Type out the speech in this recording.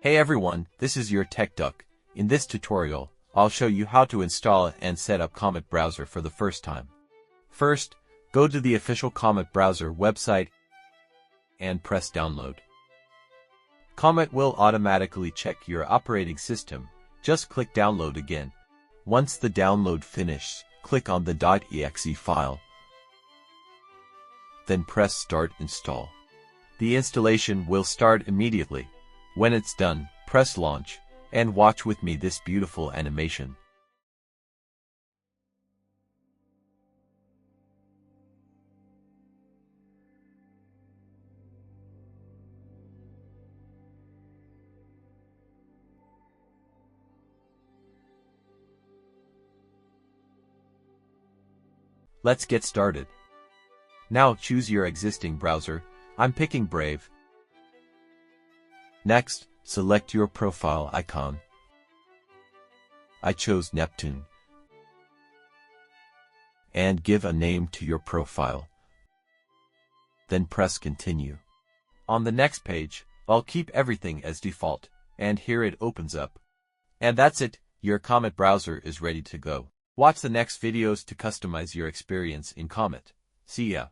Hey everyone, this is your Tech Duck. In this tutorial, I'll show you how to install and set up Comet Browser for the first time. First, go to the official Comet Browser website and press download. Comet will automatically check your operating system. Just click download again. Once the download finishes, click on the .exe file. Then press start install. The installation will start immediately. When it's done, press launch, and watch with me this beautiful animation. Let's get started. Now choose your existing browser. I'm picking Brave. Next, select your profile icon. I chose Neptune. And give a name to your profile. Then press continue. On the next page, I'll keep everything as default, and here it opens up. And that's it, your Comet browser is ready to go. Watch the next videos to customize your experience in Comet. See ya.